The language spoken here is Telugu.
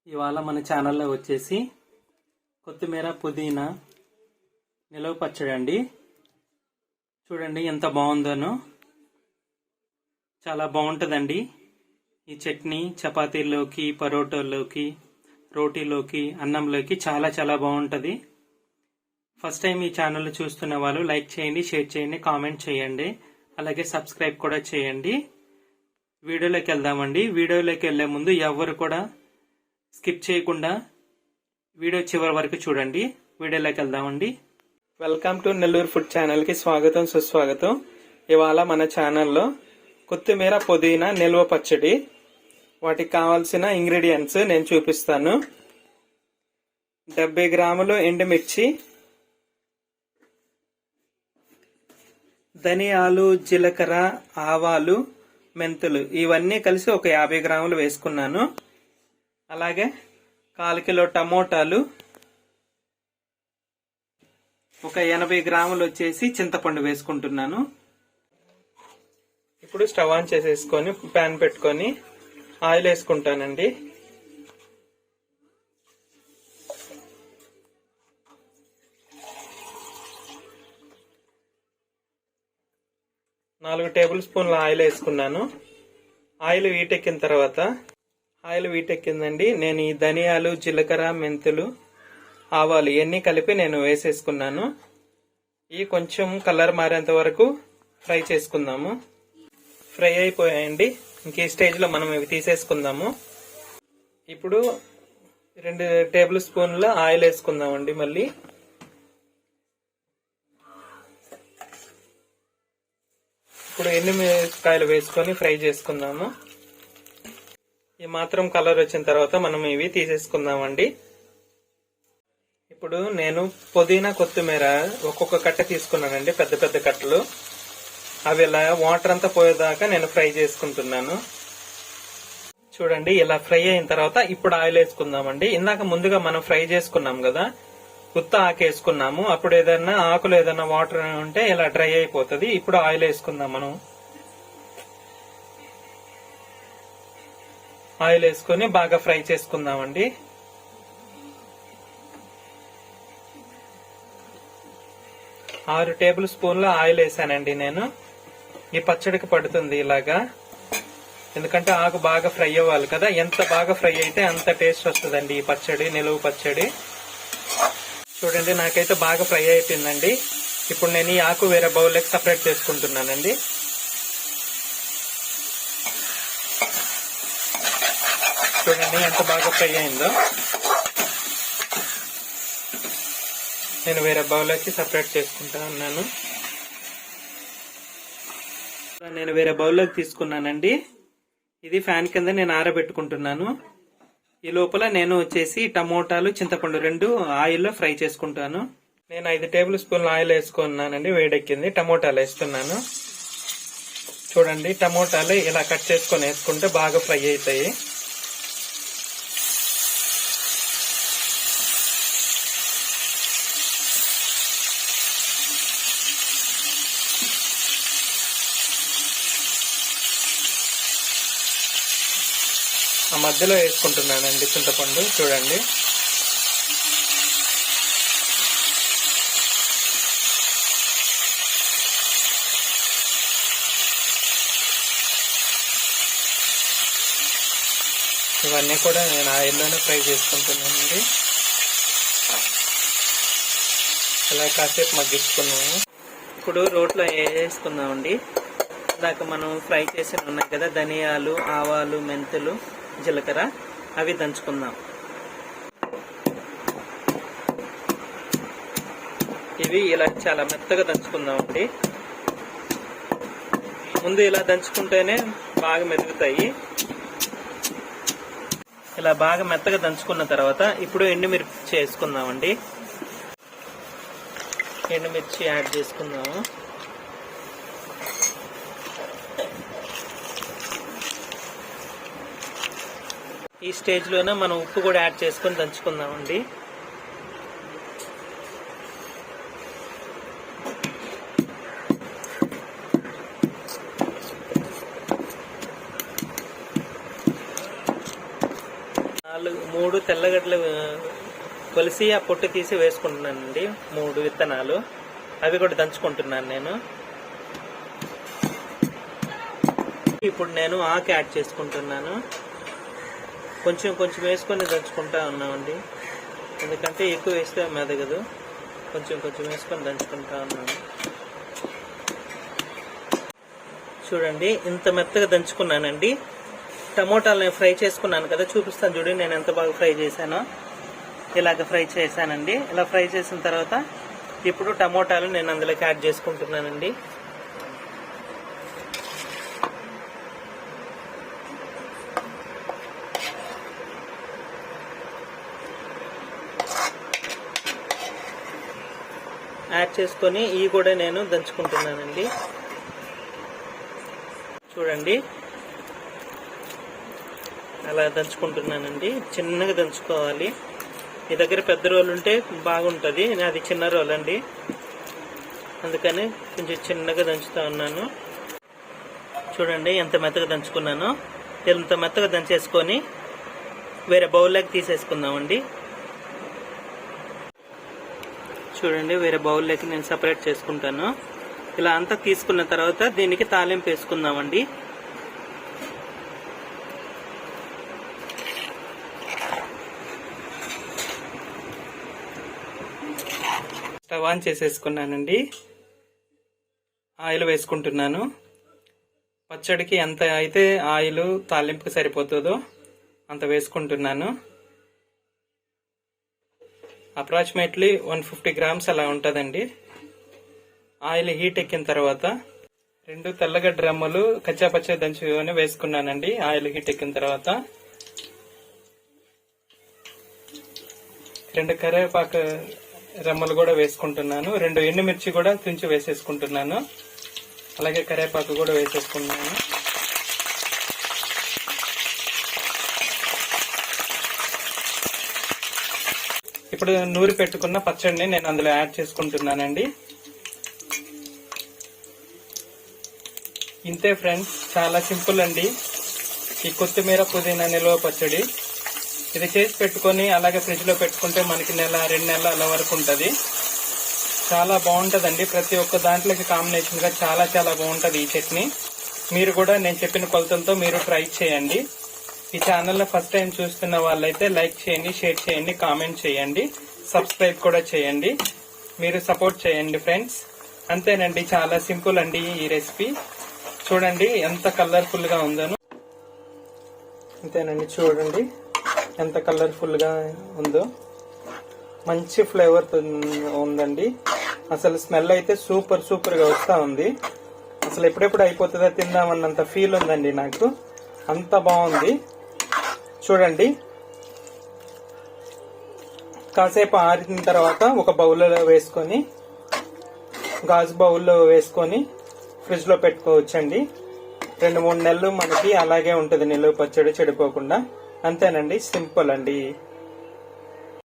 ఇవాళ మన ఛానల్లో వచ్చేసి కొత్తిమీర పుదీనా నిలవ పచ్చడి అండి. చూడండి ఎంత బాగుందనో, చాలా బాగుంటుందండి. ఈ చట్నీ చపాతీల్లోకి, పరోటాల్లోకి, రోటీలోకి, అన్నంలోకి చాలా చాలా బాగుంటుంది. ఫస్ట్ టైం ఈ ఛానల్ చూస్తున్న వాళ్ళు లైక్ చేయండి, షేర్ చేయండి, కామెంట్ చేయండి, అలాగే సబ్స్క్రైబ్ కూడా చేయండి. వీడియోలోకి వెళ్దామండి. వీడియోలోకి వెళ్లే ముందు ఎవరు కూడా స్కిప్ చేయకుండా వీడియో చివరి వరకు చూడండి. వీడియోలోకి వెళ్దామండి. వెల్కమ్ టు నెల్లూరు ఫుడ్ ఛానల్కి స్వాగతం, సుస్వాగతం. ఇవాళ మన ఛానల్లో కొత్తిమీర పుదీనా నిల్వ పచ్చడి, వాటికి కావాల్సిన ఇంగ్రీడియంట్స్ నేను చూపిస్తాను. 70 గ్రాములు ఎండుమిర్చి, ధనియాలు, జీలకర్ర, ఆవాలు, మెంతులు ఇవన్నీ కలిసి ఒక 50 గ్రాములు వేసుకున్నాను. అలాగే 1/4 కిలో టమోటాలు, ఒక 80 గ్రాములు వచ్చేసి చింతపండు వేసుకుంటున్నాను. ఇప్పుడు స్టవ్ ఆన్ చేసేసుకొని ప్యాన్ పెట్టుకొని ఆయిల్ వేసుకుంటానండి. నాలుగు టేబుల్ స్పూన్ల ఆయిల్ వేసుకున్నాను. ఆయిల్ వీటెక్కిన తర్వాత, ఆయిల్ వీటెక్కిందండి, నేను ఈ ధనియాలు, జీలకర్ర, మెంతులు, ఆవాలు ఇవన్నీ కలిపి నేను వేసేసుకున్నాను. ఇవి కొంచెం కలర్ మారేంత వరకు ఫ్రై చేసుకుందాము. ఫ్రై అయిపోయాయండి. ఇంక ఈ స్టేజ్లో మనం ఇవి తీసేసుకుందాము. ఇప్పుడు 2 టేబుల్ స్పూన్ల ఆయిల్ వేసుకుందామండి. మళ్ళీ ఇప్పుడు ఎండుమిరపకాయలు వేసుకొని ఫ్రై చేసుకుందాము. ఈ మాత్రం కలర్ వచ్చిన తర్వాత మనం ఇవి తీసేసుకుందామండి. ఇప్పుడు నేను పుదీనా, కొత్తిమీర ఒక్కొక్క కట్ట తీసుకున్నానండి, పెద్ద పెద్ద కట్టలు. అవి ఇలా వాటర్ అంతా పోయేదాకా నేను ఫ్రై చేసుకుంటున్నాను. చూడండి, ఇలా ఫ్రై అయిన తర్వాత ఇప్పుడు ఆయిల్ వేసుకుందామండి. ఇందాక ముందుగా మనం ఫ్రై చేసుకున్నాం కదా, ఉత్త ఆకు వేసుకున్నాము. అప్పుడు ఏదైనా ఆకులు ఏదైనా వాటర్ ఉంటే ఇలా డ్రై అయిపోతుంది. ఇప్పుడు ఆయిల్ వేసుకుందాం. మనం ఆయిల్ వేసుకొని బాగా ఫ్రై చేసుకుందామండి. ఆరు టేబుల్ స్పూన్ల ఆయిల్ వేసానండి నేను. ఈ పచ్చడికి పడుతుంది ఇలాగా, ఎందుకంటే ఆకు బాగా ఫ్రై అవ్వాలి కదా. ఎంత బాగా ఫ్రై అయితే అంత టేస్ట్ వస్తుందండి ఈ పచ్చడి, నిలువ పచ్చడి. చూడండి, నాకైతే బాగా ఫ్రై అయిపోయిందండి. ఇప్పుడు నేను ఈ ఆకు వేరే బౌల్లోకి సపరేట్ చేసుకుంటున్నానండి. చూడండి ఎంత బాగా ఫ్రై అయిందో. నేను వేరే బౌల్లోకి సపరేట్ చేసుకుంటా ఉన్నాను. నేను వేరే బౌల్లోకి తీసుకున్నానండి. ఇది ఫ్యాన్ కింద నేను ఆరబెట్టుకుంటున్నాను. ఈ లోపల నేను వచ్చేసి టమోటాలు, చింతపండు 2 ఆయిల్లో ఫ్రై చేసుకుంటాను. నేను 5 టేబుల్ స్పూన్ల ఆయిల్ వేసుకున్నానండి. వేడెక్కింది. టమోటాలు వేస్తున్నాను. చూడండి, టమోటాలు ఇలా కట్ చేసుకొని వేసుకుంటే బాగా ఫ్రై అవుతాయి. ఆ మధ్యలో వేసుకుంటున్నానండి చింతపండు. చూడండి, ఇవన్నీ కూడా నేను ఆయిల్లోనే ఫ్రై చేసుకుంటున్నానండి. ఇలా కాసేపు మగ్గించుకున్నాము. ఇప్పుడు రోట్లో వేసుకుందామండి. ఇందాక మనం ఫ్రై చేసి ఉన్నాయి కదా, ధనియాలు, ఆవాలు, మెంతులు, జీలకర్ర, అవి దంచుకుందాం. ఇవి ఇలా చాలా మెత్తగా దంచుకుందామండి. ముందు ఇలా దంచుకుంటేనే బాగా మెదుగుతాయి. ఇలా బాగా మెత్తగా దంచుకున్న తర్వాత ఇప్పుడు ఎండుమిర్చి వేసుకుందామండి. ఎండుమిర్చి యాడ్ చేసుకుందాము. ఈ స్టేజ్లోనే మనం ఉప్పు కూడా యాడ్ చేసుకొని దంచుకుందామండి. మూడు తెల్లగడ్డలు కొలిసి ఆ పొట్టు తీసి వేసుకుంటున్నానండి. 3 విత్తనాలు, అవి కూడా దంచుకుంటున్నాను నేను. ఇప్పుడు నేను ఆకు యాడ్ చేసుకుంటున్నాను. కొంచెం కొంచెం వేసుకొని దంచుకుంటా ఉన్నామండి, ఎందుకంటే ఎక్కువ వేస్తే మెదగదు. కొంచెం కొంచెం వేసుకొని దంచుకుంటా ఉన్నాను. చూడండి ఇంత మెత్తగా దంచుకున్నానండి. టమోటాలను ఫ్రై చేసుకున్నాను కదా, చూపిస్తాను చూడండి నేను ఎంత బాగా ఫ్రై చేశానో. ఇలాగ ఫ్రై చేశానండి. ఇలా ఫ్రై చేసిన తర్వాత ఇప్పుడు టమోటాలు నేను అందులోకి యాడ్ చేసుకుంటున్నానండి. యాడ్ చేసుకొని ఇవి కూడా నేను దంచుకుంటున్నానండి. చూడండి అలా దంచుకుంటున్నానండి. చిన్నగా దంచుకోవాలి. మీ దగ్గర పెద్ద రోలు ఉంటే బాగుంటుంది, అది చిన్న రోల్ అండి, అందుకని కొంచెం చిన్నగా దంచుతా ఉన్నాను. చూడండి ఎంత మెత్తగా దంచుకున్నానో. ఎంత మెత్తగా దంచేసుకొని వేరే బౌల్లోకి తీసేసుకుందామండి. చూడండి వేరే బౌల్లోకి నేను సపరేట్ చేసుకుంటాను. ఇలా అంతా తీసుకున్న తర్వాత దీనికి తాలింపు వేసుకుందామండి. Stove on చేసేసుకున్నానండి. ఆయిల్ వేసుకుంటున్నాను. పచ్చడికి ఎంత అయితే ఆయిల్ తాలింపుకి సరిపోతుందో అంత వేసుకుంటున్నాను. అప్రాక్సిమేట్లీ 150 గ్రామ్స్ అలా ఉంటుందండి. ఆయిల్ హీట్ ఎక్కిన తర్వాత 2 తెల్లగడ్డ రెమ్మలు కచ్చాపచ్చా దంచుకొని వేసుకున్నానండి. ఆయిల్ హీట్ ఎక్కిన తర్వాత 2 కరివేపాకు రెమ్మలు కూడా వేసుకుంటున్నాను. 2 ఎండుమిర్చి కూడా తుంచి వేసేసుకుంటున్నాను. అలాగే కరివేపాకు కూడా వేసేసుకున్నాను. ఇప్పుడు నూరి పెట్టుకున్న పచ్చడిని నేను అందులో యాడ్ చేసుకుంటున్నానండి. ఇంతే ఫ్రెండ్స్, చాలా సింపుల్ అండి ఈ కొత్తిమీర పుదీనా నిల్వ పచ్చడి. ఇది చేసి పెట్టుకొని అలాగే ఫ్రిడ్జ్ లో పెట్టుకుంటే మనకి 1-2 నెలలు అలా వరకు ఉంటుంది. చాలా బాగుంటదండి. ప్రతి ఒక్క దాంట్లోకి కాంబినేషన్ గా చాలా చాలా బాగుంటది ఈ చట్నీ. మీరు కూడా నేను చెప్పిన కొలతలతో మీరు ట్రై చేయండి. ఈ ఛానల్ లో ఫస్ట్ టైం చూస్తున్న వాళ్ళైతే లైక్ చేయండి, షేర్ చేయండి, కామెంట్ చేయండి, సబ్స్క్రైబ్ కూడా చేయండి. మీరు సపోర్ట్ చేయండి ఫ్రెండ్స్. అంతేనండి, చాలా సింపుల్ అండి ఈ రెసిపీ. చూడండి ఎంత కలర్ఫుల్ గా ఉందను. అంతేనండి, చూడండి ఎంత కలర్ఫుల్ గా ఉందో. మంచి ఫ్లేవర్ ఉందండి. అసలు స్మెల్ అయితే సూపర్ సూపర్ గా వస్తా ఉంది. అసలు ఎప్పుడెప్పుడు అయిపోతుందో తిందామన్నంత ఫీల్ ఉందండి నాకు. అంత బాగుంది. చూడండి కాసేపు ఆరిన తర్వాత ఒక బౌల్లో వేసుకొని, గాజు బౌల్లో వేసుకొని ఫ్రిడ్జ్ లో పెట్టుకోవచ్చండి. 2-3 నెలలు మనకి అలాగే ఉంటుంది నిలువ పచ్చడి చెడిపోకుండా. అంతేనండి, సింపుల్ అండి.